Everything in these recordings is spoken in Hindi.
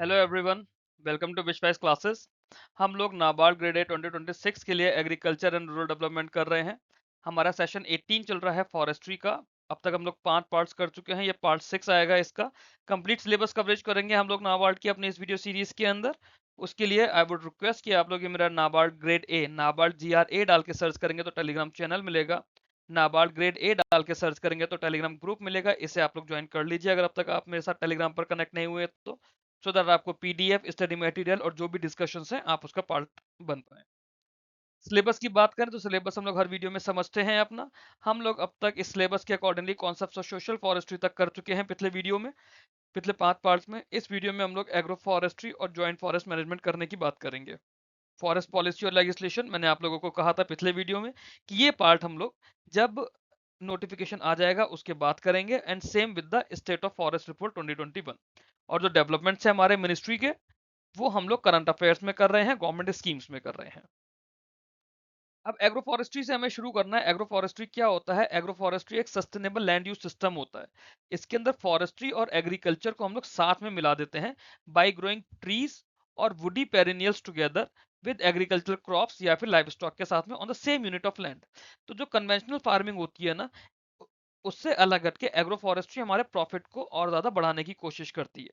हेलो एवरीवन, वेलकम टू विश्वास क्लासेस। हम लोग नाबार्ड ग्रेड ए 2026 के लिए एग्रीकल्चर एंड रूरल डेवलपमेंट कर रहे हैं। हमारा सेशन 18 चल रहा है फॉरेस्ट्री का। अब तक हम लोग 5 पार्ट्स कर चुके हैं, ये पार्ट 6 आएगा इसका। कंप्लीट सिलेबस कवरेज करेंगे हम लोग नाबार्ड की अपनी इस वीडियो सीरीज के अंदर। उसके लिए आई वुड रिक्वेस्ट कि आप लोग ये मेरा NABARD grade A NABARD GRA डाल के सर्च करेंगे तो टेलीग्राम चैनल मिलेगा। नाबार्ड ग्रेड ए डाल के सर्च करेंगे तो टेलीग्राम ग्रुप मिलेगा, इसे आप लोग ज्वाइन कर लीजिए अगर अब तक आप मेरे साथ टेलीग्राम पर कनेक्ट नहीं हुए तो, सो दैट आपको पीडीएफ स्टडी मटेरियल और जो भी डिस्कशंस हैं आप उसका पार्ट बन पाए। सिलेबस की बात करें तो सिलेबस हम लोग हर वीडियो में समझते हैं अपना। हम लोग अब तक इस सिलेबस के accordingly concepts of social forestry तक कर चुके हैं पिछले वीडियो में, पिछले 5 पार्ट्स में। इस वीडियो में हम लोग एग्रो फॉरेस्ट्री और जॉइंट फॉरेस्ट मैनेजमेंट करने की बात करेंगे। फॉरेस्ट पॉलिसी और लेजिस्लेशन मैंने आप लोगों को कहा था पिछले वीडियो में कि ये पार्ट हम लोग जब नोटिफिकेशन आ जाएगा उसके बाद करेंगे, and same with the state of forest report 2021। और जो डेवलपमेंट्स है हमारे मिनिस्ट्री के, वो हम लोग करंट अफेयर्स में कर रहे हैं, गवर्नमेंट स्कीम्स में कर रहे हैं। अब एग्रो फॉरेस्ट्री से हमें शुरू करना है। एग्रो फॉरेस्ट्री क्या होता है? एग्रो फॉरेस्ट्री एक सस्टेनेबल लैंड यूज सिस्टम होता है। इसके अंदर फॉरेस्ट्री और एग्रीकल्चर को हम लोग साथ में मिला देते हैं बाय ग्रोइंग ट्रीज और woody perennials together with agriculture crops या फिर लाइव स्टॉक के साथ में on the same unit of land. तो जो कन्वेंशनल फार्मिंग होती है ना, उससे अलग हटके एग्रो फॉरेस्ट्री हमारे प्रॉफिट को और ज्यादा बढ़ाने की कोशिश करती है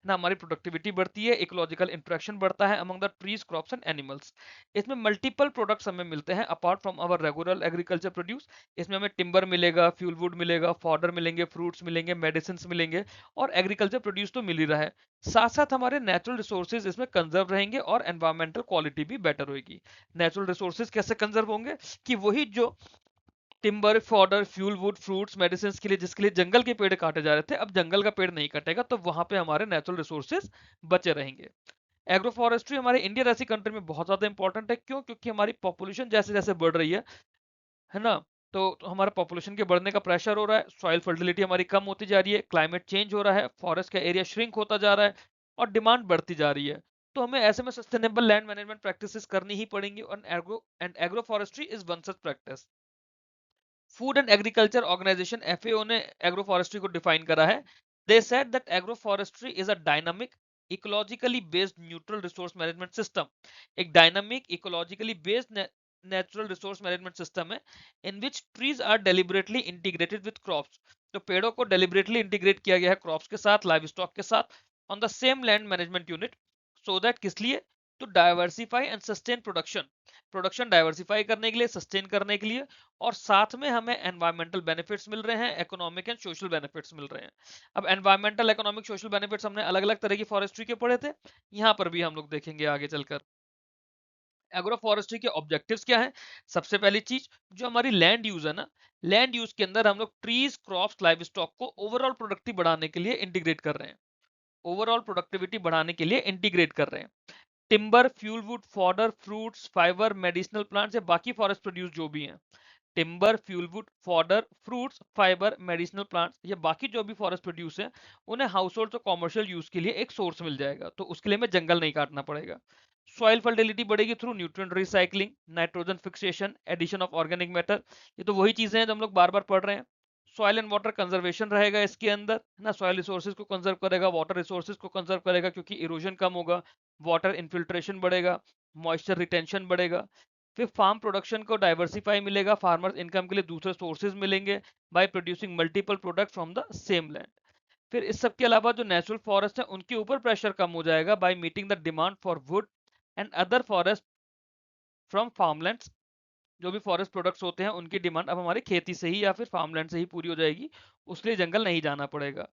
ना, हमारी प्रोडक्टिविटी बढ़ती है, इकोलॉजिकल इंटरेक्शन बढ़ता है among the trees crops and animals. इसमें मल्टीपल प्रोडक्ट्स हमें मिलते हैं apart from our regular agriculture produce. इसमें हमें टिम्बर मिलेगा, फ्यूल वुड मिलेगा, फॉडर मिलेंगे, फ्रूट्स मिलेंगे, मेडिसिन मिलेंगे, और एग्रीकल्चर प्रोड्यूस तो मिल ही रहा है। साथ साथ हमारे नेचुरल रिसोर्सेज इसमें कंजर्व रहेंगे और एनवायरमेंटल क्वालिटी भी बेटर होगी। नेचुरल रिसोर्सेज कैसे कंजर्व होंगे? कि वही जो timber, fodder, fuel wood, fruits, medicine के लिए जिसके लिए जंगल के पेड़ काटे जा रहे थे, अब जंगल का पेड़ नहीं कटेगा तो वहां पे हमारे नेचुरल रिसोर्सेज बचे रहेंगे। एग्रो फॉरेस्ट्री हमारे इंडिया जैसी कंट्री में बहुत ज्यादा इंपॉर्टेंट है। क्यों? क्योंकि हमारी पॉपुलेशन जैसे जैसे बढ़ रही है ना, तो हमारा पॉपुलेशन के बढ़ने का प्रेशर हो रहा है, सॉइल फर्टिलिटी हमारी कम होती जा रही है, क्लाइमेट चेंज हो रहा है, फॉरेस्ट का एरिया श्रिंक होता जा रहा है और डिमांड बढ़ती जा रही है। तो हमें ऐसे में सस्टेनेबल लैंड मैनेजमेंट प्रैक्टिसेस करनी ही पड़ेंगी, और agroforestry is one such practice. Food and agriculture organization FAO ने एग्रो फॉरेस्ट्री को डिफाइन करा है। They said that agroforestry is a dynamic ecologically based neutral resource management system. एक dynamic ecologically based natural resource management system है in which trees are deliberately integrated with crops. तो पेड़ों को डेलिबरेटली इंटीग्रेट किया गया है क्रॉप्स के साथ, लाइव स्टॉक के साथ, on the same land management unit, so that किस लिए? To diversify and sustain production. Production diversify करने के लिए, सस्टेन करने के लिए, और साथ में हमें एनवायरमेंटल बेनिफिट्स मिल रहे हैं, इकोनॉमिक एंड सोशल बेनिफिट्स मिल रहे हैं। अब एनवायरमेंटल, इकोनॉमिक, सोशल बेनिफिट्स हमने अलग अलग तरह की फॉरेस्ट्री के पढ़े थे, यहाँ पर भी हम लोग देखेंगे आगे चलकर। एग्रो फॉरेस्ट्री के ऑब्जेक्टिव्स क्या है? सबसे पहली चीज, जो हमारी लैंड यूज है ना, लैंड यूज के अंदर हम लोग ट्रीज, क्रॉप्स, लाइव स्टॉक को ओवरऑल प्रोडक्टिव बढ़ाने के लिए इंटीग्रेट कर रहे हैं। ओवरऑल प्रोडक्टिविटी बढ़ाने के लिए इंटीग्रेट कर रहे हैं। Timber, fuel wood, fodder, fruits, fibre, medicinal plants या बाकी फॉरेस्ट प्रोड्यूस जो भी हैं, timber, fuelwood, fodder, fruits, fibre, medicinal plants या बाकी जो भी फॉरेस्ट प्रोड्यूस हैं, उन्हें हाउस होल्ड और कॉमर्शियल यूज के लिए एक सोर्स मिल जाएगा, तो उसके लिए हमें जंगल नहीं काटना पड़ेगा। सॉइल फर्टिलिटी बढ़ेगी through nutrient recycling, nitrogen fixation, addition of organic matter. ये तो वही चीजें हैं जो हम लोग बार बार पढ़ रहे हैं। सॉइल एंड वाटर कंजर्वेशन रहेगा इसके अंदर, है ना, सॉइल रिसोर्सेज को कंजर्व करेगा, वाटर रिसोर्सेज को कंजर्व करेगा क्योंकि इरोजन कम होगा, वाटर इन्फिल्ट्रेशन बढ़ेगा, मॉइस्चर रिटेंशन बढ़ेगा। फिर फार्म प्रोडक्शन को डाइवर्सिफाई मिलेगा, फार्मर्स इनकम के लिए दूसरे सोर्सेज मिलेंगे by producing multiple product from the same land. फिर इस सब के अलावा जो नेचुरल फॉरेस्ट है उनके ऊपर प्रेशर कम हो जाएगा by meeting the demand for wood and other forest from farmlands. जो भी फॉरेस्ट प्रोडक्ट्स होते हैं उनकी डिमांड अब हमारी खेती से ही या फिर फार्मलैंड से ही पूरी हो जाएगी, उसके लिए जंगल नहीं जाना पड़ेगा।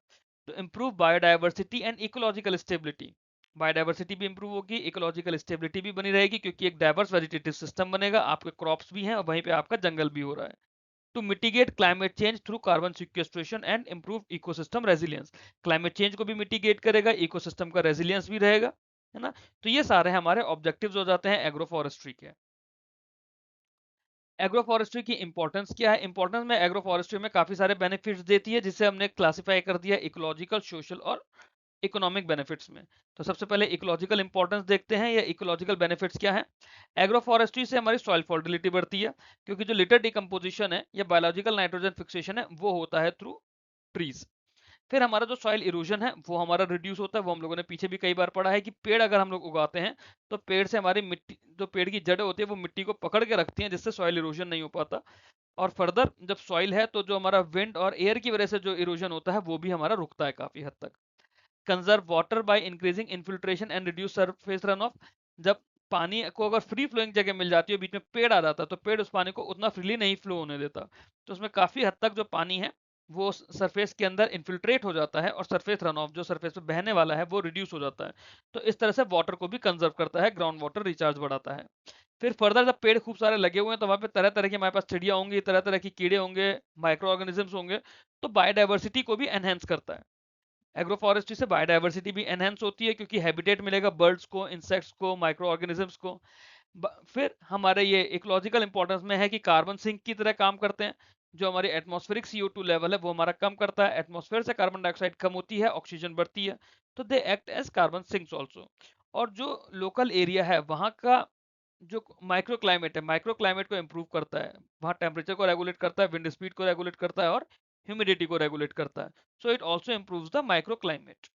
तो improve biodiversity and ecological stability, biodiversity भी इंप्रूव होगी, इकोलॉजिकल स्टेबिलिटी भी बनी रहेगी क्योंकि एक डाइवर्स वेजिटेटिव सिस्टम बनेगा, आपके क्रॉप्स भी हैं और वहीं पे आपका जंगल भी हो रहा है। To mitigate climate change through carbon sequestration and improve ecosystem resilience, climate change को भी मिटिगेट करेगा, इकोसिस्टम का रेजिलियंस भी रहेगा, है ना। तो ये सारे हमारे ऑब्जेक्टिव्स हो जाते हैं एग्रो फॉरेस्ट्री के। एग्रो फॉरेस्ट्री की इंपॉर्टेंस क्या है? इंपॉर्टेंस में एग्रो फॉरेस्ट्री में काफी सारे बेनिफिट्स देती है, जिसे हमने क्लासिफाई कर दिया इकोलॉजिकल, सोशल और इकोनॉमिक बेनिफिट्स में। तो सबसे पहले इकोलॉजिकल इंपॉर्टेंस देखते हैं, या इकोलॉजिकल बेनिफिट्स क्या है। एग्रो फॉरेस्ट्री से हमारी सॉइल फर्टिलिटी बढ़ती है, क्योंकि जो लिटर डिकम्पोजिशन है या बायोलॉजिकल नाइट्रोजन फिक्सेशन है वो होता है थ्रू ट्रीज। फिर हमारा जो सॉइल इरोजन है वो हमारा रिड्यूस होता है। वो हम लोगों ने पीछे भी कई बार पढ़ा है कि पेड़ अगर हम लोग उगाते हैं तो पेड़ से हमारी मिट्टी, जो पेड़ की जड़ें होती है वो मिट्टी को पकड़ के रखती हैं, जिससे सॉइल इरोजन नहीं हो पाता। और फर्दर जब सॉइल है तो जो हमारा विंड और एयर की वजह से जो इरोजन होता है वो भी हमारा रुकता है काफी हद तक। Conserve water by increasing infiltration and reduce surface run of. जब पानी को अगर फ्री फ्लोइंग जगह मिल जाती है, बीच में पेड़ आ जाता है, तो पेड़ उस पानी को उतना फ्रीली नहीं फ्लो होने देता, तो उसमें काफी हद तक जो पानी है वो सरफेस के अंदर इन्फिल्ट्रेट हो जाता है और सरफेस रन ऑफ जो सरफेस पे बहने वाला है वो रिड्यूस हो जाता है। तो इस तरह से वाटर को भी कंजर्व करता है, ग्राउंड वाटर रिचार्ज बढ़ाता है। फिर फर्दर जब पेड़ खूब सारे लगे हुए हैं तो वहां पे तरह तरह की हमारे पास चिड़िया होंगी, तरह तरह की कीड़े होंगे, माइक्रो ऑर्गेनिजम्स होंगे, तो बायोडाइवर्सिटी को भी एनहेंस करता है। एग्रो फॉरेस्ट्री से बायोडाइवर्सिटी भी एनहेंस होती है क्योंकि हैबिटेट मिलेगा बर्ड्स को, इंसेक्ट्स को, माइक्रो ऑर्गेनिजम्स को। फिर हमारे ये इकोलॉजिकल इंपॉर्टेंस में है कि कार्बन सिंक की तरह काम करते हैं। जो हमारी एटमॉस्फेरिक CO2 लेवल है वो हमारा कम करता है, एटमॉस्फेयर से कार्बन डाइऑक्साइड कम होती है, ऑक्सीजन बढ़ती है, तो they act as carbon sinks also. और जो लोकल एरिया है वहाँ का जो माइक्रो क्लाइमेट है, माइक्रो क्लाइमेट को इम्प्रूव करता है, वहाँ टेम्परेचर को रेगुलेट करता है, विंड स्पीड को रेगुलेट करता है और ह्यूमिडिटी को रेगुलेट करता है। So it also improves the micro climate.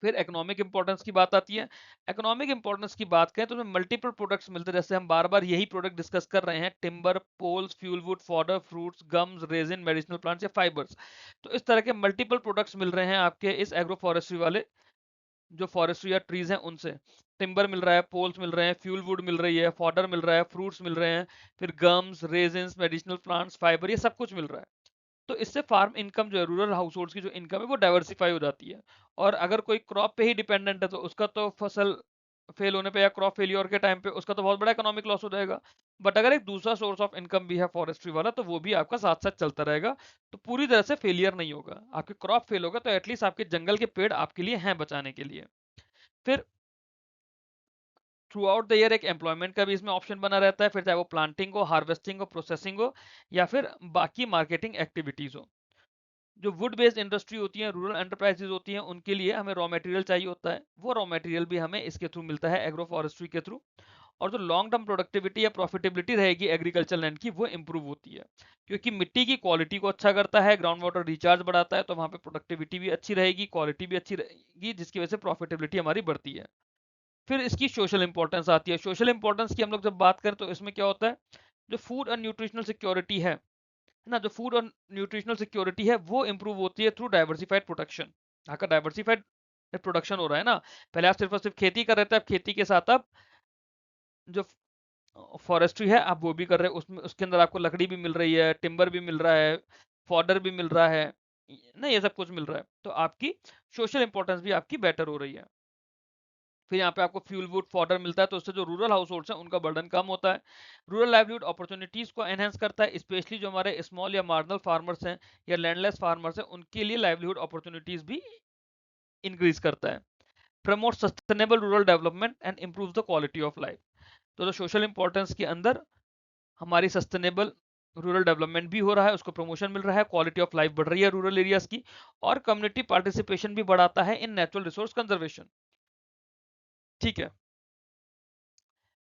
फिर इकोनॉमिक इंपॉर्टेंस की बात आती है। इकोनॉमिक इंपॉर्टेंस की बात करें तो उसमें मल्टीपल प्रोडक्ट्स मिलते हैं, जैसे हम बार बार यही प्रोडक्ट डिस्कस कर रहे हैं, timber, poles, fuel would, fodder, fruits, gums, resin, medicinal plants या फाइबर्स। तो इस तरह के मल्टीपल प्रोडक्ट्स मिल रहे हैं आपके इस एग्रो फॉरेस्ट्री वाले जो फॉरेस्ट्री या ट्रीज हैं उनसे। टिम्बर मिल रहा है, पोल्स मिल रहे हैं, फ्यूल वुड मिल रही है, फॉडर मिल रहा है, फ्रूट्स मिल रहे हैं, फिर gums, resins, medicinal plants, fibre, ये सब कुछ मिल रहा है। तो इससे फार्म इनकम जो है, रूरल हाउस होल्ड्स की जो इनकम है वो डाइवर्सिफाई हो जाती है। और अगर कोई क्रॉप पे ही डिपेंडेंट है तो उसका तो फसल फेल होने पे या क्रॉप फेलियर के टाइम पे उसका तो बहुत बड़ा इकोनॉमिक लॉस हो जाएगा। बट अगर एक दूसरा सोर्स ऑफ इनकम भी है फॉरेस्ट्री वाला तो वो भी आपका साथ साथ चलता रहेगा, तो पूरी तरह से फेलियर नहीं होगा। आपकी क्रॉप फेल होगा तो एटलीस्ट आपके जंगल के पेड़ आपके लिए हैं बचाने के लिए। फिर थ्रू आउट द ईयर एक एम्प्लॉयमेंट का भी इसमें ऑप्शन बना रहता है, फिर चाहे वो प्लांटिंग हो, हार्वेस्टिंग हो, प्रोसेसिंग हो या फिर बाकी मार्केटिंग एक्टिविटीज हो। जो वुड बेस्ड इंडस्ट्री होती है, रूरल एंटरप्राइजेज होती हैं, उनके लिए हमें रॉ मटेरियल चाहिए होता है, वो रॉ मटेरियल भी हमें इसके थ्रू मिलता है, एग्रो फॉरेस्ट्री के थ्रू। और जो लॉन्ग टर्म प्रोडक्टिविटी या प्रॉफिटेबिलिटी रहेगी एग्रीकल्चर लैंड की, वो इंप्रूव होती है क्योंकि मिट्टी की क्वालिटी को अच्छा करता है, ग्राउंड वाटर रिचार्ज बढ़ाता है, तो वहाँ पे प्रोडक्टिविटी भी अच्छी रहेगी, क्वालिटी भी अच्छी रहेगी, जिसकी वजह से प्रॉफिटेबिलिटी हमारी बढ़ती है। फिर इसकी सोशल इंपॉर्टेंस आती है। सोशल इंपॉर्टेंस की हम लोग जब बात करें तो इसमें क्या होता है, जो फूड और न्यूट्रिशनल सिक्योरिटी है ना, जो फूड और न्यूट्रिशनल सिक्योरिटी है वो इंप्रूव होती है थ्रू डाइवर्सिफाइड प्रोडक्शन। आपका डाइवर्सिफाइड प्रोडक्शन हो रहा है ना, पहले आप सिर्फ और सिर्फ खेती कर रहे थे, अब खेती के साथ आप जो फॉरेस्ट्री है आप वो भी कर रहे हैं, उसमें उसके अंदर आपको लकड़ी भी मिल रही है, टिम्बर भी मिल रहा है, फॉडर भी मिल रहा है ना, ये सब कुछ मिल रहा है, तो आपकी सोशल इंपॉर्टेंस भी आपकी बेटर हो रही है। फिर यहाँ पे आपको फ्यूल वुड फॉडर मिलता है, तो उससे जो रूरल हाउस होल्ड्स हैं उनका बर्डन कम होता है। रूरल लाइवलीहुड अपॉर्चुनिटीज को एनहेंस करता है, स्पेशली जो हमारे स्मॉल या मार्जिनल फार्मर्स हैं या लैंडलेस फार्मर्स हैं उनके लिए लाइवलीहुड अपॉर्चुनिटीज भी इंक्रीज करता है। Promote sustainable rural development and improve the quality of life. तो जो सोशल इंपॉर्टेंस के अंदर हमारी सस्टेनेबल रूरल डेवलपमेंट भी हो रहा है, उसको प्रमोशन मिल रहा है, क्वालिटी ऑफ लाइफ बढ़ रही है रूरल एरियाज की, और कम्युनिटी पार्टिसिपेशन भी बढ़ाता है इन नेचुरल रिसोर्स कंजर्वेशन। ठीक है।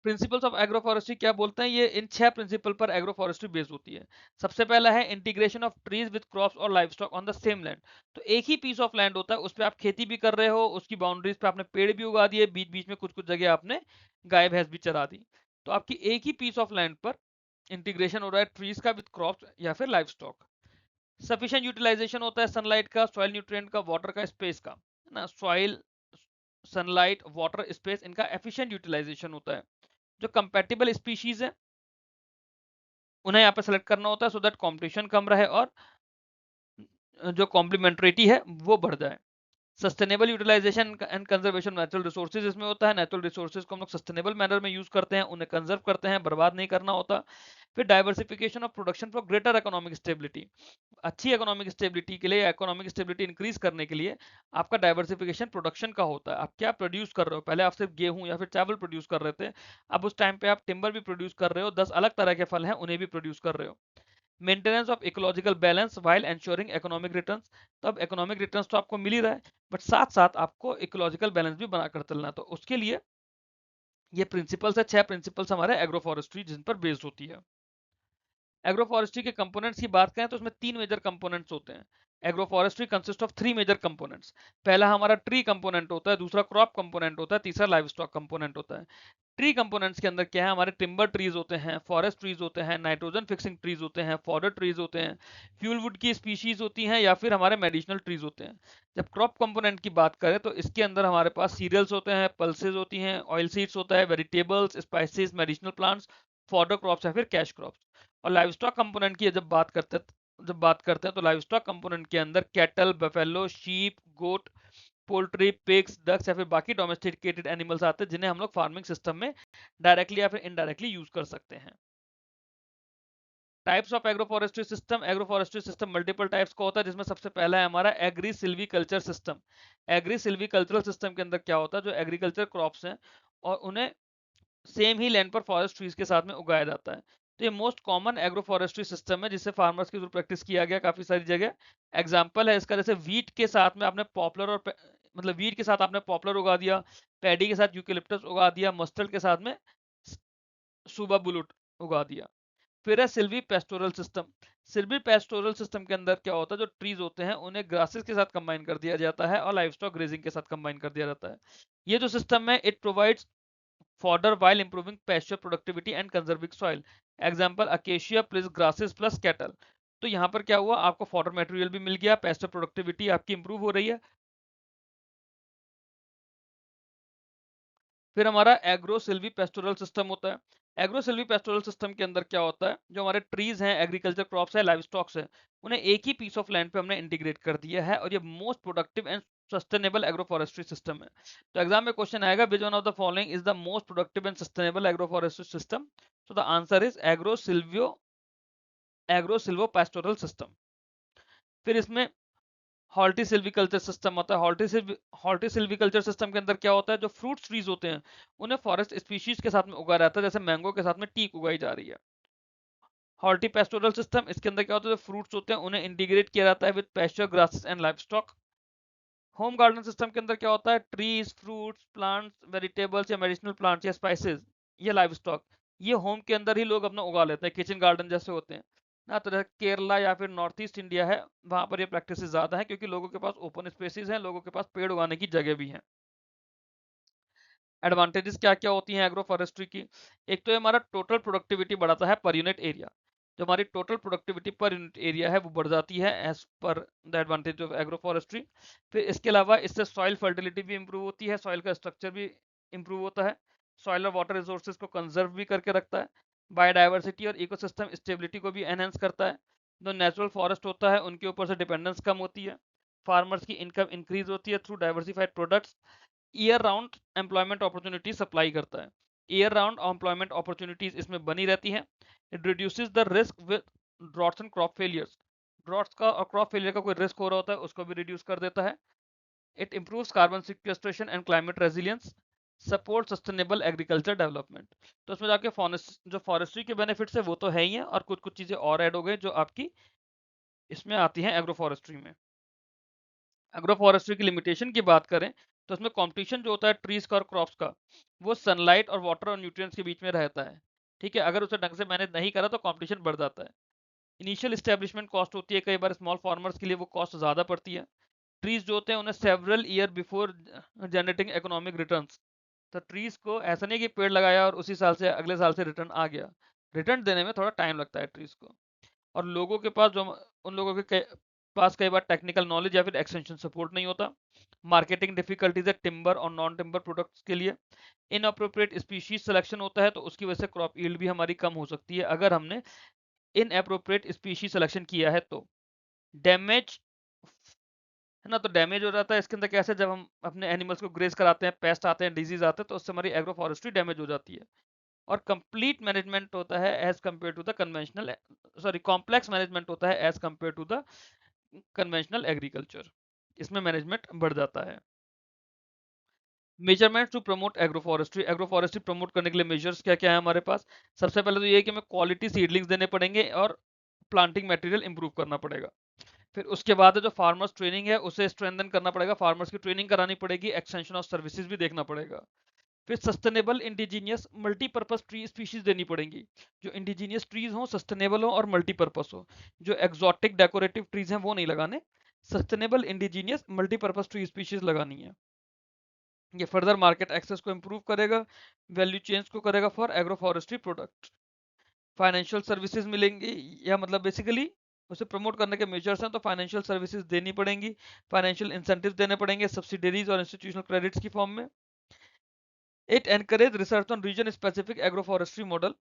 प्रिंसिपल्स ऑफ एग्रो फॉरेस्ट्री क्या बोलते हैं, ये इन 6 प्रिंसिपल पर एग्रो फॉरेस्ट्री बेस्ड होती है। सबसे पहला है integration of trees with crops और livestock on the same land. तो एक ही पीस ऑफ लैंड होता है, उस पर आप खेती भी कर रहे हो, उसकी बाउंड्रीज पे आपने पेड़ भी उगा दिए, बीच बीच में कुछ कुछ जगह आपने गाय भैंस भी चरा दी, तो आपकी एक ही पीस ऑफ लैंड पर इंटीग्रेशन हो रहा है ट्रीज का विद क्रॉप्स या फिर लाइव स्टॉक। सफिशिएंट यूटिलाइजेशन होता है सनलाइट का, सॉइल न्यूट्रिएंट का, वाटर का, स्पेस का, है ना, सॉइल, सनलाइट, वाटर, स्पेस, इनका एफिशिएंट यूटिलाइजेशन होता है। जो कंपैटिबल स्पीशीज है उन्हें यहाँ पे सेलेक्ट करना होता है, सो दैट कॉम्पिटिशन कम रहे और जो कॉम्प्लीमेंट्रिटी है वो बढ़ जाए। Sustainable utilisation and conservation natural resources इसमें होता है, नेचुरल रिसोर्सेज को हम लोग सस्टेनेबल मैनर में यूज करते हैं, उन्हें कंजर्व करते हैं, बर्बाद नहीं करना होता। फिर diversification of production for greater economic stability. अच्छी इकोनॉमिक स्टेबिलिटी के लिए, इकोनॉमिक स्टेबिलिटी इंक्रीज करने के लिए आपका डाइवर्सिफिकेशन प्रोडक्शन का होता है। आप क्या प्रोड्यूस कर रहे हो, पहले आप सिर्फ गेहूं या फिर चावल प्रोड्यूस कर रहे थे, अब उस टाइम पे आप टिम्बर भी प्रोड्यूस कर रहे हो, 10 अलग तरह के फल हैं उन्हें भी प्रोड्यूस कर रहे हो। Maintenance of ecological balance while ensuring economic returns. तो अब इकोनॉमिक रिटर्न्स तो आपको मिल ही रहा है, बट साथ साथ आपको इकोलॉजिकल बैलेंस भी बनाकर चलना है, तो उसके लिए ये प्रिंसिपल्स है, 6 प्रिंसिपल्स हमारे एग्रो फॉरेस्ट्री जिन पर बेस्ड होती है। एग्रो फॉरेस्ट्री के कंपोनेंट्स की बात करें तो उसमें 3 मेजर कंपोनेंट्स होते हैं। Agroforestry consist of 3 major components. पहला हमारा ट्री कंपोनेंट होता है, दूसरा क्रॉप कंपोनेंट होता है, तीसरा लाइव स्टॉक कंपोनेंट होता है। ट्री कंपोनेंट्स के अंदर क्या है, हमारे टिम्बर ट्रीज होते हैं, फॉरेस्ट ट्रीज होते हैं, नाइट्रोजन फिक्सिंग ट्रीज होते हैं, फॉडर ट्रीज होते हैं, फ्यूल वुड की स्पीशीज होती हैं, या फिर हमारे मेडिसिनल ट्रीज होते हैं। जब क्रॉप कंपोनेंट की बात करें तो इसके अंदर हमारे पास सीरियल्स होते हैं, पल्सेज होती हैं, ऑयल सीड्स होता है, vegetables, spices, medicinal plants, fodder crops या फिर कैश क्रॉप्स। और लाइव स्टॉक कंपोनेंट की जब बात करते हैं तो लाइव स्टॉक कंपोनेंट के अंदर कैटल, बफेलो, शीप, गोट, पोल्ट्री, पिग्स, डक्स या फिर बाकी डोमेस्टिकेटेड एनिमल्स आते हैं जिन्हें हम लोग फार्मिंग सिस्टम में डायरेक्टली या फिर इनडायरेक्टली यूज कर सकते हैं। Types of agro system multiple types का होता है, जिसमें सबसे पहला है हमारा agrisilviculture system. Agrisilvicultural system के अंदर क्या होता है, जो एग्रीकल्चर क्रॉप्स हैं और उन्हें सेम ही लैंड पर फॉरेस्ट ट्रीज के साथ में उगाया जाता है। तो ये most common agro forestry system है जिससे फार्मर्स के थ्रू प्रैक्टिस किया गया काफी सारी जगह। एग्जाम्पल है इसका, जैसे वीट के साथ में आपने पॉपुलर और मतलब वीट के साथ आपने पॉपुलर उगा दिया, पैडी के साथ यूकेलिप्टस उगा दिया, मस्टर्ड के साथ में सूबा बुलुट उगा दिया। फिर है Silvi pastoral system. Silvi pastoral system के अंदर क्या होता है, जो ट्रीज होते हैं उन्हें ग्रासेस के साथ कंबाइन कर दिया जाता है और लाइव स्टॉक ग्रेजिंग के साथ कंबाइन कर दिया जाता है। ये जो सिस्टम है it provides fodder while improving pasture productivity and conserving soil. Example acacia plus grasses plus cattle. तो यहाँ पर क्या हुआ, आपको फॉडर मटेरियल भी मिल गया, पेस्टर प्रोडक्टिविटी आपकी इंप्रूव हो रही है। फिर हमारा एग्रो सिल्वी पेस्टोरल सिस्टम होता है। एग्रो सिल्वी पेस्टोरल सिस्टम के अंदर क्या होता है, जो हमारे ट्रीज हैं, एग्रीकल्चर क्रॉप्स है, लाइव स्टॉक्स है, उन्हें एक ही पीस ऑफ लैंड पे हमने इंटीग्रेट कर दिया है और ये most productive and sustainable agroforestry system है। तो एग्जाम में क्वेश्चन आएगा, which one of the following is the most productive and sustainable agroforestry system. So the answer is agrosilvopastoral system. फिर इसमें हॉर्टी सिल्वीकल्चर सिस्टम होता है। हॉर्टी सिल्वीकल्चर सिस्टम के अंदर क्या होता है, जो फ्रूट ट्रीज होते हैं उन्हें फॉरेस्ट स्पीशीज के साथ में उगाया जाता है, जैसे मैंगो के साथ में टीक उगाई जा रही है। हॉर्टी पेस्टोरल सिस्टम, इसके अंदर क्या होता है, जो फ्रूट्स होते हैं उन्हें इंटीग्रेट किया जाता है with pasture, grasses and live stock. Home garden system के अंदर क्या होता है, ट्रीज, फ्रूट्स, प्लांट्स, वेजिटेबल्स या मेडिसिनल प्लांट्स या स्पाइसेस, ये लाइव स्टॉक, ये होम के अंदर ही लोग अपना उगा लेते हैं, किचन गार्डन जैसे होते हैं ना। तो जैसे केरला या फिर नॉर्थ ईस्ट इंडिया है, वहां पर ये प्रैक्टिस ज्यादा है क्योंकि लोगों के पास ओपन स्पेसिस हैं, लोगों के पास पेड़ उगाने की जगह भी है। एडवांटेजेस क्या क्या होती हैं एग्रो फॉरेस्ट्री की, एक तो हमारा टोटल प्रोडक्टिविटी बढ़ाता है पर यूनिट एरिया। जो हमारी total productivity per unit area है वो बढ़ जाती है as per the advantage of agroforestry. फिर इसके अलावा इससे सॉइल फर्टिलिटी भी इंप्रूव होती है, सॉइल का स्ट्रक्चर भी इंप्रूव होता है, सॉइल और वाटर रिसोर्सेज को कंजर्व भी करके रखता है, बायोडाइवर्सिटी और इकोसिस्टम स्टेबिलिटी को भी एनहेंस करता है। जो नेचुरल फॉरेस्ट होता है उनके ऊपर से डिपेंडेंस कम होती है, फार्मर्स की इनकम इंक्रीज होती है through diversified products, year round employment opportunity supply करता है, ईयर राउंड एम्प्लॉयमेंट अपॉर्चुनिटीज इसमें बनी रहती हैं। It reduces the risk with droughts and crop failures, droughts का और क्रॉप फेलियर का कोई रिस्क हो रहा होता है उसको भी रिड्यूस कर देता है। It improves carbon sequestration and climate resilience, support sustainable agriculture development. तो उसमें जाके जो फॉरेस्ट्री के बेनिफिट्स है वो तो है ही है, और कुछ कुछ चीजें और ऐड हो गई जो आपकी इसमें आती हैं एग्रो फॉरेस्ट्री में। एग्रो फॉरेस्ट्री की लिमिटेशन की बात करें तो उसमें कंपटीशन जो होता है ट्रीज का और क्रॉप्स का, वो सनलाइट और वाटर और न्यूट्रिएंट्स के बीच में रहता है। ठीक है, अगर उसे ढंग से मैनेज नहीं करा तो कंपटीशन बढ़ जाता है। इनिशियल स्टैब्लिशमेंट कॉस्ट होती है, कई बार स्मॉल फार्मर्स के लिए वो कॉस्ट ज़्यादा पड़ती है। ट्रीज जो होते हैं उन्हें several year before generating economic returns. तो ट्रीज को ऐसा नहीं कि पेड़ लगाया और उसी साल से अगले साल से रिटर्न आ गया, रिटर्न देने में थोड़ा टाइम लगता है ट्रीज को। और लोगों के पास जो उन लोगों के पास कई बार टेक्निकल नॉलेज या फिर एक्सटेंशन सपोर्ट नहीं होता। मार्केटिंग डिफिकल्टीज है टिम्बर और नॉन टिम्बर प्रोडक्ट्स के लिए। इनअप्रोप्रिएट स्पीशीज सिलेक्शन होता है, तो उसकी वजह से क्रॉप यील्ड भी हमारी कम हो सकती है अगर हमने इनअप्रोप्रिएट स्पीशीज सिलेक्शन किया है तो। डैमेज है ना, तो डैमेज हो जाता है इसके अंदर कैसे, जब हम अपने एनिमल्स को ग्रेज कराते हैं, पेस्ट आते हैं, डिजीज आते हैं, तो उससे हमारी एग्रो फॉरेस्ट्री डैमेज हो जाती है। और कंप्लीट मैनेजमेंट होता है as compare to the conventional, sorry complex management होता है as compare to the conventional agriculture, इसमें मैनेजमेंट बढ़ जाता है। Measurement to promote agroforestry promote करने के लिए मेजर्स क्या क्या है हमारे पास। सबसे पहले तो ये है कि हमें क्वालिटी सीडलिंग्स देने पड़ेंगे और प्लांटिंग मटेरियल इंप्रूव करना पड़ेगा। फिर उसके बाद जो फार्मर्स ट्रेनिंग है उसे स्ट्रेंथन करना पड़ेगा, फार्मर्स की ट्रेनिंग करानी पड़ेगी, एक्सटेंशन ऑफ सर्विसेज भी देखना पड़ेगा। फिर sustainable indigenous multipurpose tree species देनी पड़ेंगी, जो इंडिजीनियस ट्रीज हो, सस्टेनेबल हो और मल्टीपर्पज हो। जो एक्सोटिक डेकोरेटिव ट्रीज हैं वो नहीं लगाने, sustainable indigenous multipurpose tree species लगानी है। ये फर्दर मार्केट एक्सेस को इंप्रूव करेगा, वैल्यू चेंज को करेगा for agro forestry product. Financial services मिलेंगी, या मतलब बेसिकली उसे प्रमोट करने के मेजर्स हैं, तो फाइनेंशियल सर्विसेज देनी पड़ेंगी, फाइनेंशियल इंसेंटिव देने पड़ेंगे सब्सिडरीज और इंस्टीट्यूशनल क्रेडिट्स की फॉर्म में। It encourage research on region specific agroforestry model.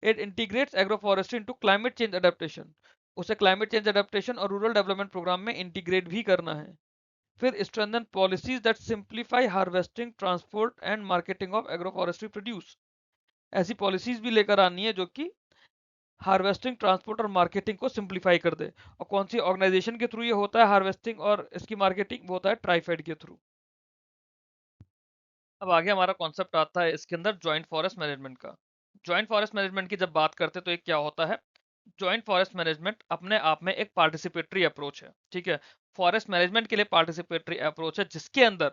It integrates agroforestry into climate change adaptation, उसे क्लाइमेट चेंज अडेप्टेशन और रूरल डेवलपमेंट प्रोग्राम में इंटीग्रेट भी करना है। फिर strengthen policies that simplify harvesting, transport and marketing of agroforestry produce, ऐसी पॉलिसीज भी लेकर आनी है जो कि हार्वेस्टिंग, ट्रांसपोर्ट और मार्केटिंग को सिंप्लीफाई कर दे। और कौन सी ऑर्गेनाइजेशन के थ्रू ये होता है हार्वेस्टिंग और इसकी मार्केटिंग, वो होता है ट्राइफेड के थ्रू। अब आगे हमारा कॉन्सेप्ट आता है इसके अंदर जॉइंट फॉरेस्ट मैनेजमेंट का। जॉइंट फॉरेस्ट मैनेजमेंट की जब बात करते हैं तो ये क्या होता है? जॉइंट फॉरेस्ट मैनेजमेंट अपने आप में एक पार्टिसिपेटरी अप्रोच है, ठीक है। फॉरेस्ट मैनेजमेंट के लिए पार्टिसिपेटरी अप्रोच है, जिसके अंदर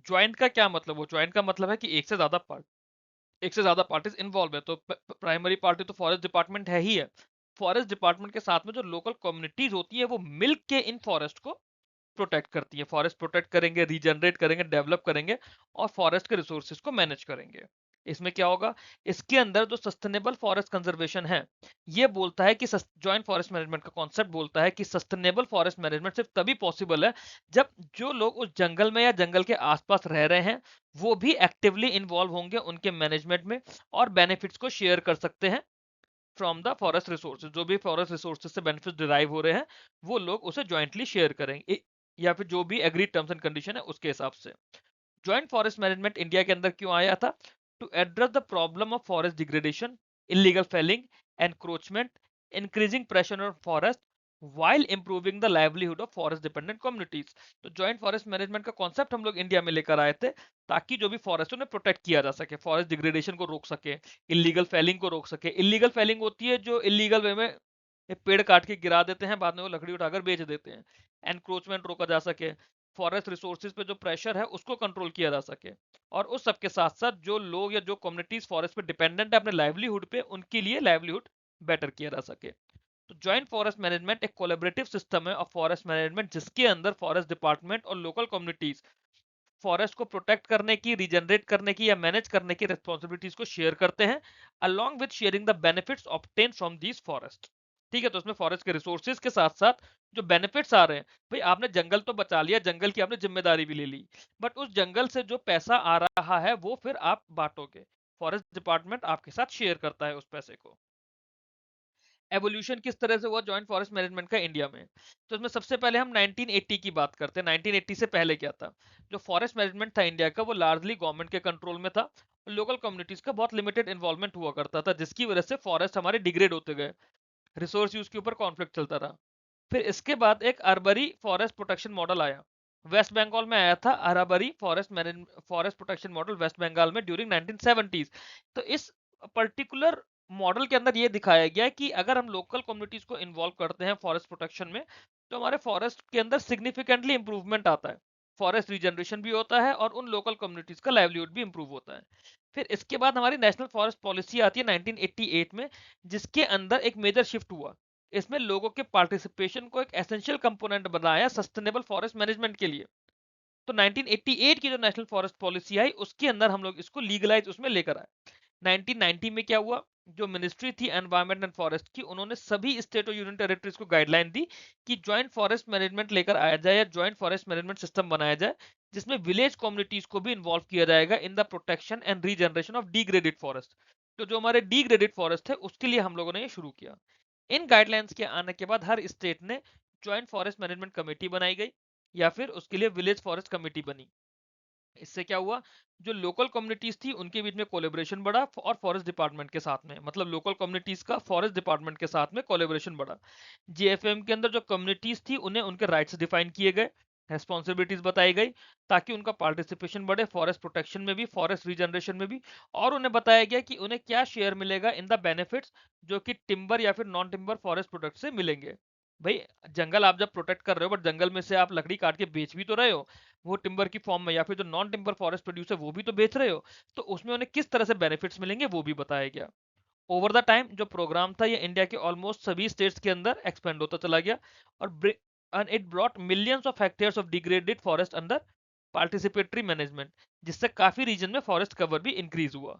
ज्वाइंट का क्या मतलब? हो ज्वाइंट का मतलब है कि एक से ज्यादा पार्टीज इन्वॉल्व है। तो प्राइमरी पार्टी तो फॉरेस्ट डिपार्टमेंट है ही है। फॉरेस्ट डिपार्टमेंट के साथ में जो लोकल कम्युनिटीज होती है वो मिल के इन फॉरेस्ट को प्रोटेक्ट करती है। फॉरेस्ट प्रोटेक्ट करेंगे, रीजनरेट करेंगे, डेवलप करेंगे और फॉरेस्ट के रिसोर्सेज को मैनेज करेंगे। इसमें क्या होगा? इसके अंदर जो सस्टेनेबल फॉरेस्ट कंजर्वेशन है, ये बोलता है कि जॉइंट फॉरेस्ट मैनेजमेंट का कॉन्सेप्ट बोलता है कि सस्टेनेबल फॉरेस्ट मैनेजमेंट सिर्फ तभी पॉसिबल है जब जो लोग उस जंगल में या जंगल के आसपास रह रहे हैं वो भी एक्टिवली इन्वॉल्व होंगे उनके मैनेजमेंट में और बेनिफिट्स को शेयर कर सकते हैं फ्रॉम द फॉरेस्ट रिसोर्सेज। जो भी फॉरेस्ट रिसोर्सेज से बेनिफिट डिराइव हो रहे हैं वो लोग उसे ज्वाइंटली शेयर करेंगे, या फिर जो भी एग्री टर्म्स एंड कंडीशन है उसके हिसाब से। ज्वाइंट फॉरेस्ट मैनेजमेंट इंडिया के अंदर क्यों आया था? To address the problem of forest degradation, illegal felling, encroachment, increasing pressure on forest while improving the livelihood of forest dependent communities। तो जॉइंट फॉरेस्ट मैनेजमेंट का कॉन्सेप्ट हम लोग इंडिया में लेकर आए थे ताकि जो भी फॉरेस्ट है उन्हें प्रोटेक्ट किया जा सके, फॉरेस्ट डिग्रेडेशन को रोक सके, इलीगल फेलिंग को रोक सके। इलीगल फेलिंग होती है जो इलीगल वे में पेड़ काट के गिरा देते हैं, बाद में वो लकड़ी उठाकर बेच देते हैं। एनक्रोचमेंट रोका जा सके, फॉरेस्ट रिसोर्सेज पे जो प्रेशर है उसको कंट्रोल किया जा सके, और उस सबके साथ साथ जो लोग या जो कम्युनिटीज फॉरेस्ट पे डिपेंडेंट है अपने लाइवलीहुड पे, उनके लिए लाइवलीहुड बेटर किया जा सके। तो जॉइंट फॉरेस्ट मैनेजमेंट एक कोलैबोरेटिव सिस्टम है ऑफ फॉरेस्ट मैनेजमेंट, जिसके अंदर फॉरेस्ट डिपार्टमेंट और लोकल कम्युनिटीज फॉरेस्ट को प्रोटेक्ट करने की, रीजनरेट करने की या मैनेज करने की रिस्पॉन्सिबिलिटीज को शेयर करते हैं, along with sharing the benefits obtain from these forest. ठीक है, तो उसमें फॉरेस्ट के रिसोर्सेज के साथ साथ जो बेनिफिट्स आ रहे हैं, भाई आपने जंगल तो बचा लिया, जंगल की आपने जिम्मेदारी भी ले ली, बट उस जंगल से जो पैसा आ रहा है वो फिर आप बांटोगे, फॉरेस्ट डिपार्टमेंट आपके साथ शेयर करता है उस पैसे को। एवोल्यूशन किस तरह से हुआ जॉइंट फॉरेस्ट मैनेजमेंट का इंडिया में? तो इसमें सबसे पहले हम 1980 की बात करते हैं। 1980 से पहले क्या था? जो फॉरेस्ट मैनेजमेंट था इंडिया का वो लार्जली गवर्नमेंट के कंट्रोल में था, लोकल कम्युनिटीज का बहुत लिमिटेड इन्वॉल्वमेंट हुआ करता था, जिसकी वजह से फॉरेस्ट हमारे डिग्रेड होते गए, रिसोर्स यूज के ऊपर कॉन्फ्लिक्ट चलता रहा। फिर इसके बाद एक अरबरी फॉरेस्ट प्रोटेक्शन मॉडल आया, वेस्ट बंगाल में आया था Arabari forest protection model West Bengal में ड्यूरिंग 1970s। तो इस पर्टिकुलर मॉडल के अंदर ये दिखाया गया कि अगर हम लोकल कम्युनिटीज को इन्वॉल्व करते हैं फॉरेस्ट प्रोटेक्शन में तो हमारे फॉरेस्ट के अंदर सिग्निफिकेंटली इंप्रूवमेंट आता है, फॉरेस्ट रीजनरेशन भी होता है और उन लोकल कम्युनिटीज का लाइवलीहुड भी इंप्रूव होता है। फिर इसके बाद हमारी नेशनल फॉरेस्ट पॉलिसी आती है 1988 में, जिसके अंदर एक मेजर शिफ्ट हुआ। इसमें लोगों के पार्टिसिपेशन को एक एसेंशियल कंपोनेंट बनाया सस्टेनेबल फॉरेस्ट मैनेजमेंट के लिए। तो 1988 की जो नेशनल फॉरेस्ट पॉलिसी आई उसके अंदर हम लोग इसको लीगलाइज उसमें लेकर आए। 1990 में क्या हुआ? जो मिनिस्ट्री थी एनवायरमेंट एंड फॉरेस्ट की, उन्होंने सभी स्टेट और यूनियन टेरिटरीज को गाइडलाइन दी कि ज्वाइंट फॉरेस्ट मैनेजमेंट लेकर आया जाए या ज्वाइंट फॉरेस्ट मैनेजमेंट सिस्टम बनाया जाए, जिसमें विलेज कम्युनिटीज को भी इन्वॉल्व किया जाएगा in the protection and regeneration of degraded forest. तो जो हमारे डिग्रेडेड फॉरेस्ट है उसके लिए हम लोगों ने ये शुरू किया। इन गाइडलाइंस के आने के बाद हर स्टेट ने ज्वाइंट फॉरेस्ट मैनेजमेंट कमेटी बनाई गई या फिर उसके लिए विलेज फॉरेस्ट कमेटी बनी। इससे क्या हुआ? जो लोकल कम्युनिटीज थी उनके बीच में कोलेबोरेशन बढ़ा और फॉरेस्ट डिपार्टमेंट के साथ में, मतलब लोकल कम्युनिटीज का फॉरेस्ट डिपार्टमेंट के साथ में कोलेबोरेशन बढ़ा। जेएफएम के अंदर जो कम्युनिटीज थी उन्हें उनके राइट्स डिफाइन किए गए, रेस्पॉन्सिबिलिटीज बताई गई ताकि उनका पार्टिसिपेशन बढ़े फॉरेस्ट प्रोटेक्शन में भी, फॉरेस्ट रीजनरेशन में भी, और उन्हें बताया गया कि उन्हें क्या शेयर मिलेगा इन द बेनिफिट्स जो कि टिम्बर या फिर नॉन टिम्बर फॉरेस्ट प्रोडक्ट से मिलेंगे। भाई जंगल आप जब प्रोटेक्ट कर रहे हो, बट जंगल में से आप लकड़ी काट के बेच भी तो रहे हो, वो टिम्बर की फॉर्म में, या फिर जो नॉन टिम्बर फॉरेस्ट प्रोड्यूस है वो भी तो बेच रहे हो। तो उसमें उन्हें किस तरह से बेनिफिट्स मिलेंगे वो भी बताया गया। ओवर द टाइम जो प्रोग्राम था ये इंडिया के ऑलमोस्ट सभी स्टेट्स के अंदर एक्सपेंड होता चला गया, और it brought millions of hectares of degraded forest under participatory management, जिससे काफी रीजन में फॉरेस्ट कवर भी इंक्रीज हुआ।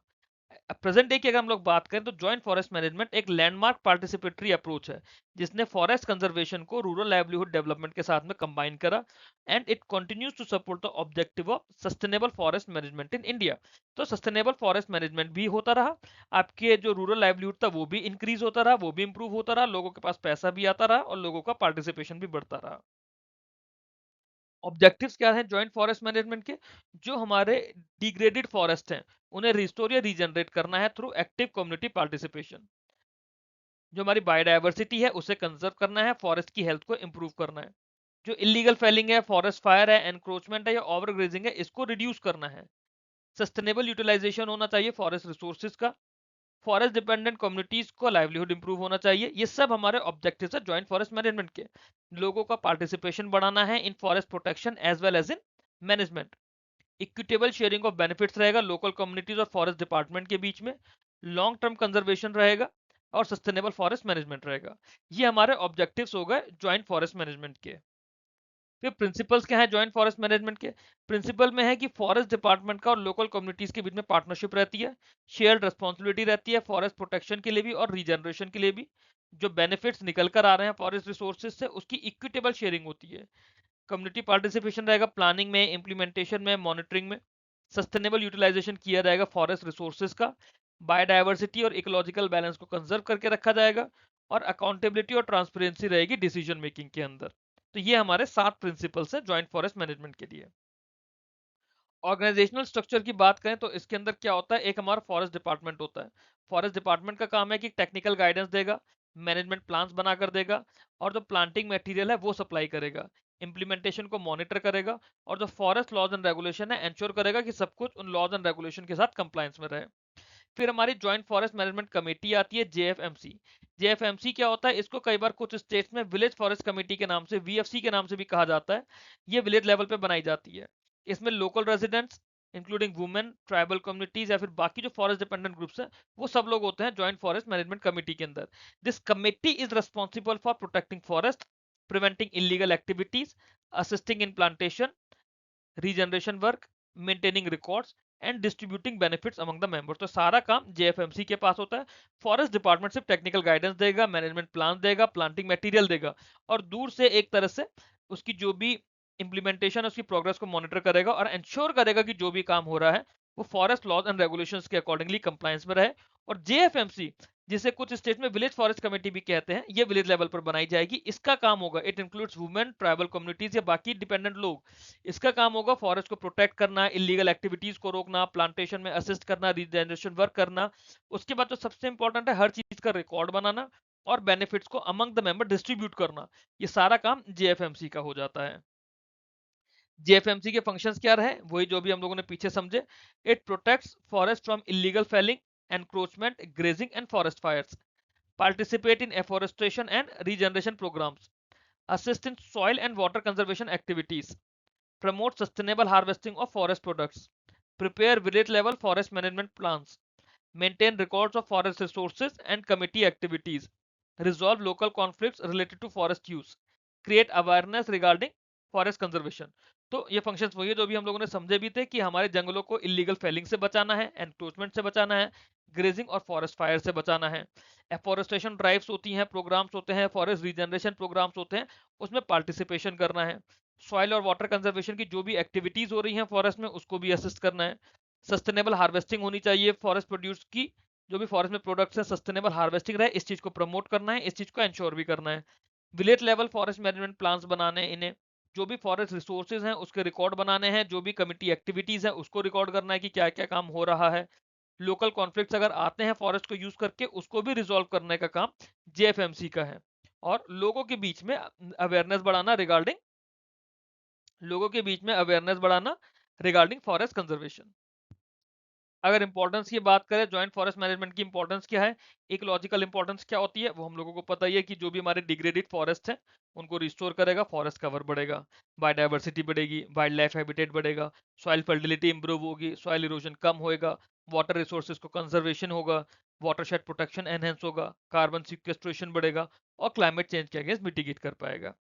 प्रेजेंट डे की अगर हम लोग बात करें तो जॉइंट फॉरेस्ट मैनेजमेंट एक लैंडमार्क पार्टिसिपेटरी अप्रोच है, जिसने फॉरेस्ट कंजर्वेशन को रूरल लाइवलीहुड डेवलपमेंट के साथ में कंबाइन करा, and it continues to support the objective of sustainable forest management in India. तो सस्टेनेबल फॉरेस्ट मैनेजमेंट भी होता रहा, आपके जो रूरल लाइवलीहुड था वो भी इंक्रीज होता रहा, वो भी इंप्रूव होता रहा, लोगों के पास पैसा भी आता रहा और लोगों का पार्टिसिपेशन भी बढ़ता रहा। ऑब्जेक्टिव्स क्या हैं जॉइंट फॉरेस्ट मैनेजमेंट के? जो हमारे डिग्रेडेड फॉरेस्ट हैं उन्हें रिस्टोर या रीजनरेट करना है थ्रू एक्टिव कम्युनिटी पार्टिसिपेशन। जो हमारी बायोडायवर्सिटी है उसे कंजर्व करना है, फॉरेस्ट की हेल्थ को इंप्रूव करना है। जो इलीगल फेलिंग है, फॉरेस्ट फायर है, एनक्रोचमेंट है या ओवर ग्रेजिंग है, इसको रिड्यूस करना है। सस्टेनेबल यूटिलाइजेशन होना चाहिए फॉरेस्ट रिसोर्सेज का। फॉरेस्ट डिपेंडेंट कम्युनिटीज को लाइवलीहुड इंप्रूव होना चाहिए। ये सब हमारे ऑब्जेक्टिव्स है जॉइंट फॉरेस्ट मैनेजमेंट के। लोगों का पार्टिसिपेशन बढ़ाना है in forest protection as well as in management. Equitable sharing of benefits रहेगा लोकल कम्युनिटीज और फॉरेस्ट डिपार्टमेंट के बीच में। लॉन्ग टर्म कंजर्वेशन रहेगा और सस्टेनेबल फॉरेस्ट मैनेजमेंट रहेगा। ये हमारे ऑब्जेक्टिव्स हो गए जॉइंट फॉरेस्ट मैनेजमेंट के। फिर प्रिंसिपल्स क्या है जॉइंट फॉरेस्ट मैनेजमेंट के? प्रिंसिपल में है कि फॉरेस्ट डिपार्टमेंट का और लोकल कम्युनिटीज के बीच में पार्टनरशिप रहती है, शेयर्ड रिस्पॉन्सिबिलिटी रहती है फॉरेस्ट प्रोटेक्शन के लिए भी और रीजनरेशन के लिए भी। जो बेनिफिट्स निकल कर आ रहे हैं फॉरेस्ट रिसोर्सेज से उसकी इक्विटेबल शेयरिंग होती है। कम्युनिटी पार्टिसिपेशन रहेगा प्लानिंग में, इम्प्लीमेंटेशन में, मॉनिटरिंग में। सस्टेनेबल यूटिलाइजेशन किया जाएगा फॉरेस्ट रिसोर्सेज का। बायोडायवर्सिटी और इकोलॉजिकल बैलेंस को कंजर्व करके रखा जाएगा। और अकाउंटेबिलिटी और ट्रांसपेरेंसी रहेगी डिसीजन मेकिंग के अंदर। तो ये हमारे 7 प्रिंसिपल्स हैं जॉइंट फॉरेस्ट मैनेजमेंट के लिए। ऑर्गेनाइजेशनल स्ट्रक्चर की बात करें तो इसके अंदर क्या होता है, एक हमारा फॉरेस्ट डिपार्टमेंट होता है। फॉरेस्ट डिपार्टमेंट का काम है कि टेक्निकल गाइडेंस देगा, मैनेजमेंट प्लान्स बना कर देगा, और जो प्लांटिंग मटेरियल है वो सप्लाई करेगा, इम्प्लीमेंटेशन को मॉनिटर करेगा, और जो फॉरेस्ट लॉज एंड रेगुलेशन है इंश्योर करेगा कि सब कुछ उन लॉज एंड रेगुलेशन के साथ कंप्लायंस में रहे। फिर हमारी जॉइंट फॉरेस्ट मैनेजमेंट कमेटी आती है, जेएफएमसी। जेएफएमसी क्या होता है, इसको कई बार कुछ स्टेट्स में विलेज फॉरेस्ट कमेटी के नाम से, वीएफसी के नाम से भी कहा जाता है। ये विलेज लेवल पे बनाई जाती है। इसमें local residents including women, tribal communities या फिर बाकी जो फॉरेस्ट डिपेंडेंट ग्रुप्स हैं वो सब लोग होते हैं जॉइंट फॉरेस्ट मैनेजमेंट कमेटी के अंदर। This committee is responsible for protecting forest, preventing illegal activities, assisting in plantation, regeneration work, maintaining records and distributing benefits among the members. तो सारा काम जेएफएमसी के पास होता है। फॉरेस्ट डिपार्टमेंट सिर्फ टेक्निकल गाइडेंस देगा, मैनेजमेंट प्लान देगा, प्लांटिंग मटेरियल देगा, और दूर से एक तरह से उसकी जो भी इंप्लीमेंटेशन है उसकी प्रोग्रेस को मॉनिटर करेगा और इंश्योर करेगा कि जो भी काम हो रहा है वो फॉरेस्ट लॉज एंड रेगुलेशंस के अकॉर्डिंगली कंप्लायंस में रहे। और जेएफएमसी, जिसे कुछ स्टेट में विलेज फॉरेस्ट कमेटी भी कहते हैं, ये विलेज लेवल पर बनाई जाएगी। इसका काम होगा, it includes women, tribal communities या बाकी डिपेंडेंट लोग। इसका काम होगा फॉरेस्ट को प्रोटेक्ट करना, इलीगल एक्टिविटीज को रोकना, प्लांटेशन में असिस्ट करना, रीजनरेशन वर्क करना। उसके बाद जो सबसे इंपॉर्टेंट है, हर चीज का रिकॉर्ड बनाना और बेनिफिट्स को अमंग द मेंबर डिस्ट्रीब्यूट करना। ये सारा काम जेएफएमसी का हो जाता है। जेएफएमसी के फंक्शंस क्या रहे, वही जो भी हम लोगों ने पीछे समझे। It protects forest from illegal felling, encroachment, grazing and forest fires, participate in afforestation and regeneration programs, assist in soil and water conservation activities, promote sustainable harvesting of forest products, prepare village level forest management plans, maintain records of forest resources and committee activities, resolve local conflicts related to forest use, create awareness regarding forest conservation. तो ये फंक्शंस वही है जो भी हम लोगों ने समझे भी थे, कि हमारे जंगलों को इलीगल फेलिंग से बचाना है, एनक्रोचमेंट से बचाना है, ग्रेजिंग और फॉरेस्ट फायर से बचाना है। एफोरेस्टेशन ड्राइव्स होती हैं, प्रोग्राम्स होते हैं, फॉरेस्ट रीजनरेशन प्रोग्राम्स होते हैं, उसमें पार्टिसिपेशन करना है। सॉइल और वाटर कंजर्वेशन की जो भी एक्टिविटीज हो रही हैं फॉरेस्ट में उसको भी असिस्ट करना है। सस्टेनेबल हार्वेस्टिंग होनी चाहिए फॉरेस्ट प्रोड्यूस की, जो भी फॉरेस्ट में प्रोडक्ट्स है सस्टेनेबल हार्वेस्टिंग रहे, इस चीज को प्रमोट करना है, इस चीज को इंश्योर भी करना है। Village level forest management plans बनाने हैं इन्हें, जो भी फॉरेस्ट रिसोर्सेज हैं उसके रिकॉर्ड बनाने हैं, जो भी कमिटी एक्टिविटीज है उसको रिकॉर्ड करना है कि क्या क्या काम हो रहा है। लोकल कॉन्फ्लिक्ट्स अगर आते हैं फॉरेस्ट को यूज करके उसको भी रिजॉल्व करने का काम जेएफएमसी का है। और लोगों के बीच में अवेयरनेस बढ़ाना रिगार्डिंग फॉरेस्ट कंजर्वेशन। अगर इंपॉर्टेंस की बात करें, जॉइंट फॉरेस्ट मैनेजमेंट की इंपॉर्टेंस क्या है, इकोलॉजिकल इंपॉर्टेंस क्या होती है, वो हम लोगों को पता ही है कि जो भी हमारे डिग्रेडेड फॉरेस्ट हैं उनको रिस्टोर करेगा, फॉरेस्ट कवर बढ़ेगा, बायोडाइवर्सिटी बढ़ेगी, वाइल्ड लाइफ हैबिटेट बढ़ेगा, सॉइल फर्टिलिटी इंप्रूव होगी, सॉइल इरोजन कम होएगा, वाटर रिसोर्सेज को कंजर्वेशन होगा, वाटरशेड प्रोटेक्शन एनहेंस होगा, कार्बन सिक्वेस्ट्रेशन बढ़ेगा और क्लाइमेट चेंज के अगेंस्ट मिटिगेट कर पाएगा।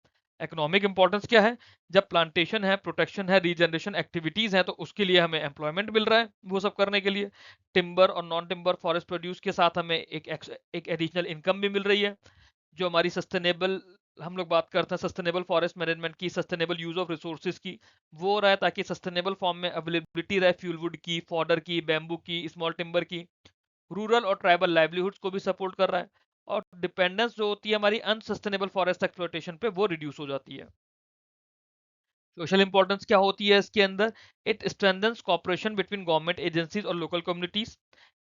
इकोनॉमिक इंपॉर्टेंस क्या है, जब प्लांटेशन है, प्रोटेक्शन है, रीजनरेशन एक्टिविटीज है, तो उसके लिए हमें एम्प्लॉयमेंट मिल रहा है वो सब करने के लिए। टिम्बर और नॉन टिम्बर फॉरेस्ट प्रोड्यूस के साथ हमें एक एडिशनल इनकम भी मिल रही है। जो हमारी सस्टेनेबल, हम लोग बात करते हैं सस्टेनेबल फॉरेस्ट मैनेजमेंट की, सस्टेनेबल यूज ऑफ रिसोर्सेज की, वो रहा है ताकि सस्टेनेबल फॉर्म में अवेलेबिलिटी रहे फ्यूल वुड की, फॉडर की, बैम्बू की, स्मॉल टिम्बर की। रूरल और ट्राइबल लाइवलीहुड्स को भी सपोर्ट कर रहा है, और डिपेंडेंस जो होती है हमारी अनसस्टेनेबल फॉरेस्ट एक्सप्लॉयटेशन पे, वो रिड्यूस हो जाती है। सोशल इंपॉर्टेंस क्या होती है इसके अंदर, it strengthens cooperation between government agencies और local communities,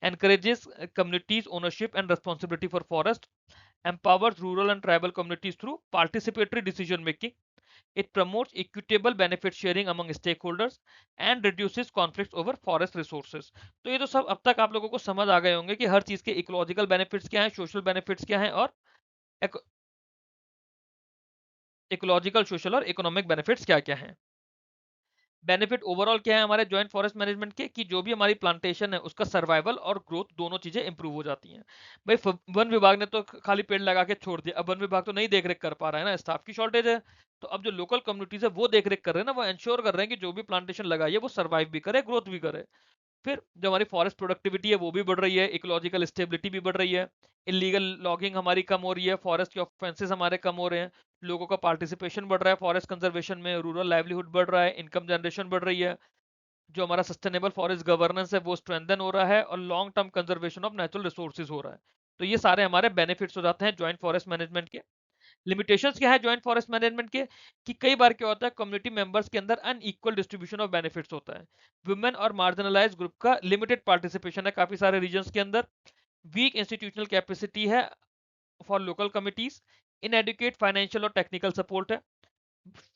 encourages communities ownership and responsibility for forest, empowers rural and tribal communities through participatory decision making. It promotes equitable benefit sharing among stakeholders and reduces conflicts over forest resources. तो ये तो सब अब तक आप लोगों को समझ आ गए होंगे कि हर चीज के इकोलॉजिकल बेनिफिट्स क्या हैं, सोशल बेनिफिट्स क्या हैं, और इकोलॉजिकल, सोशल और इकोनॉमिक बेनिफिट्स क्या क्या हैं। बेनिफिट ओवरऑल क्या है हमारे ज्वाइंट फॉरेस्ट मैनेजमेंट के, कि जो भी हमारी प्लांटेशन है उसका सर्वाइवल और ग्रोथ दोनों चीजें इंप्रूव हो जाती हैं। भाई वन विभाग ने तो खाली पेड़ लगा के छोड़ दिया, अब वन विभाग तो नहीं देख रेख कर पा रहा है ना, स्टाफ की शॉर्टेज है। तो अब जो लोकल कम्युनिटीज है वो देख रेख कर रहे हैं ना, वो इंश्योर कर रहे हैं कि जो भी प्लांटेशन लगाई है वो सर्वाइव भी करे, ग्रोथ भी करे। फिर जो हमारी फॉरेस्ट प्रोडक्टिविटी है वो भी बढ़ रही है, इकोलॉजिकल स्टेबिलिटी भी बढ़ रही है, इलीगल लॉगिंग हमारी कम हो रही है, फॉरेस्ट के ऑफेंसेस हमारे कम हो रहे हैं, लोगों का पार्टिसिपेशन बढ़ रहा है फॉरेस्ट कंजर्वेशन में, रूरल लाइवलीहुड बढ़ रहा है, इनकम जनरेशन बढ़ रही है, जो हमारा सस्टेनेबल फॉरेस्ट गवर्नेंस है वो स्ट्रेंथन हो रहा है, और long term conservation of natural resources हो रहा है। तो ये सारे हमारे बेनिफिट्स हो जाते हैं ज्वाइंट फॉरेस्ट मैनेजमेंट के। लिमिटेशंस क्या है ज्वाइंट फॉरेस्ट मैनेजमेंट के, कि कई बार क्या होता है कम्युनिटी मेंबर्स के अंदर अनइक्वल डिस्ट्रीब्यूशन ऑफ बेनिफिट्स होता है, वुमेन और मार्जिनलाइज ग्रुप का लिमिटेड पार्टिसिपेशन है काफी सारे रीजन्स के अंदर, वीक इंस्टीट्यूशनल कैपेसिटी है for local committees, inadequate financial और टेक्निकल सपोर्ट है,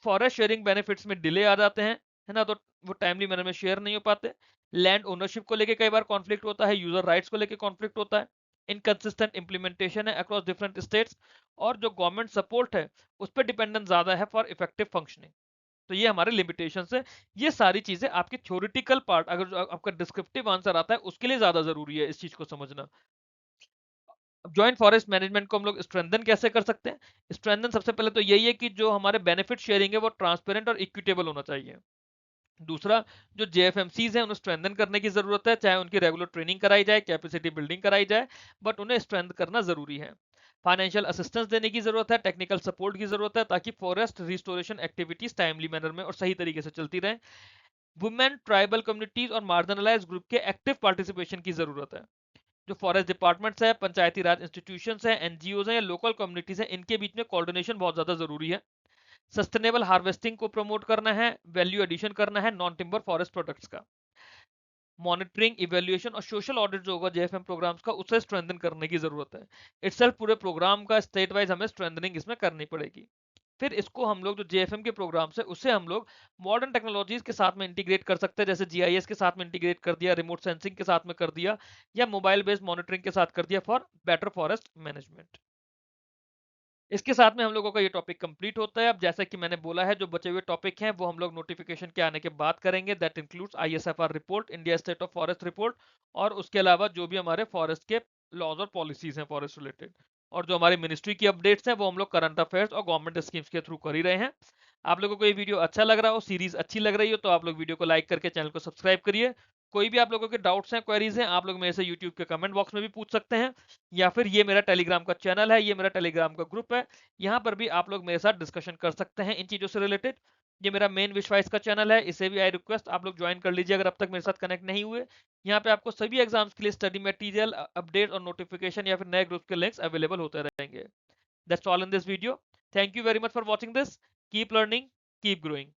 फॉरेस्ट शेयरिंग बेनिफिट्स में डिले आ जाते हैं, है ना, तो वो टाइमली मैनर में शेयर नहीं हो पाते, लैंड ओनरशिप को लेके कई बार कॉन्फ्लिक्ट होता है, यूजर राइट्स को लेके कॉन्फ्लिक्ट होता है, इनकंसिस्टेंट इंप्लीमेंटेशन है अक्रॉस डिफरेंट स्टेट्स, और जो गवर्नमेंट सपोर्ट है उस पर डिपेंडेंस ज्यादा है फॉर इफेक्टिव फंक्शनिंग। तो ये हमारे लिमिटेशंस है। ये सारी चीजें आपके थ्योरेटिकल पार्ट, अगर जो आपका डिस्क्रिप्टिव आंसर आता है उसके लिए ज्यादा जरूरी है इस चीज को समझना। ज्वाइंट फॉरेस्ट मैनेजमेंट को हम लोग स्ट्रेंथन कैसे कर सकते हैं, स्ट्रेंथन सबसे पहले तो यही है कि जो हमारे बेनिफिट शेयरिंग है वो ट्रांसपेरेंट और इक्विटेबल होना चाहिए। दूसरा, जो जेएफएमसीज हैं उन्हें स्ट्रेंथन करने की जरूरत है, चाहे उनकी रेगुलर ट्रेनिंग कराई जाए, कैपेसिटी बिल्डिंग कराई जाए, बट उन्हें स्ट्रेंथ करना जरूरी है। फाइनेंशियल असिस्टेंस देने की जरूरत है, टेक्निकल सपोर्ट की जरूरत है, ताकि forest restoration activities timely manner में और सही तरीके से चलती रहे। वुमेन, ट्राइबल कम्युनिटीज और मार्जिनलाइज्ड ग्रुप के एक्टिव पार्टिसिपेशन की जरूरत है। जो फॉरेस्ट डिपार्टमेंट्स है, पंचायती राज इंस्टीट्यूशंस है, एनजीओ है या लोकल कम्युनिटीज है, इनके बीच में कोऑर्डिनेशन बहुत ज्यादा जरूरी है। सस्टेनेबल हार्वेस्टिंग को प्रमोट करना है, वैल्यू एडिशन करना है नॉन टिम्बर फॉरेस्ट प्रोडक्ट्स का। मॉनिटरिंग, इवैल्यूएशन और सोशल ऑडिट जो होगा जेएफएम प्रोग्राम्स का, उसे स्ट्रेंथन करने की जरूरत है। इटसेल्फ पूरे प्रोग्राम का स्टेट वाइज हमें स्ट्रेंथनिंग इसमें करनी पड़ेगी। फिर इसको हम लोग जो जेएफएम के प्रोग्राम्स है उसे हम लोग मॉडर्न टेक्नोलॉजीज के साथ में इंटीग्रेट कर सकते हैं, जैसे जीआईएस के साथ में इंटीग्रेट कर दिया, रिमोट सेंसिंग के साथ में कर दिया, या मोबाइल बेस्ड मॉनिटरिंग के साथ कर दिया फॉर बेटर फॉरेस्ट मैनेजमेंट। इसके साथ में हम लोगों का ये टॉपिक कंप्लीट होता है। अब जैसा कि मैंने बोला है, जो बचे हुए टॉपिक हैं वो हम लोग नोटिफिकेशन के आने के बाद करेंगे, that includes ISFR report, India state of forest report, और उसके अलावा जो भी हमारे फॉरेस्ट के लॉज और पॉलिसीज हैं फॉरेस्ट रिलेटेड, और जो हमारी मिनिस्ट्री की अपडेट्स हैं वो हम लोग करंट अफेयर्स और गवर्नमेंट स्कीम्स के थ्रू कर ही रहे हैं। आप लोगों को ये वीडियो अच्छा लग रहा हो, सीरीज अच्छी लग रही हो, तो आप लोग वीडियो को लाइक करके चैनल को सब्सक्राइब करिए। कोई भी आप लोगों के डाउट्स हैं, क्वेरीज हैं, आप लोग मेरे से यूट्यूब के कमेंट बॉक्स में भी पूछ सकते हैं, या फिर ये मेरा टेलीग्राम का चैनल है, ये मेरा टेलीग्राम का ग्रुप है, यहाँ पर भी आप लोग मेरे साथ डिस्कशन कर सकते हैं इन चीजों से रिलेटेड। ये मेरा मेन विश्वास का चैनल है, इसे भी आई रिक्वेस्ट आप लोग ज्वाइन कर लीजिए अगर अब तक मेरे साथ कनेक्ट नहीं हुए। यहाँ पे आपको सभी एग्जाम्स के लिए स्टडी मटेरियल, अपडेट और नोटिफिकेशन या फिर नए ग्रुप के लिंक्स अवेलेबल होते रहेंगे। That's all in this video. Thank you very much for watching this. Keep learning, keep growing.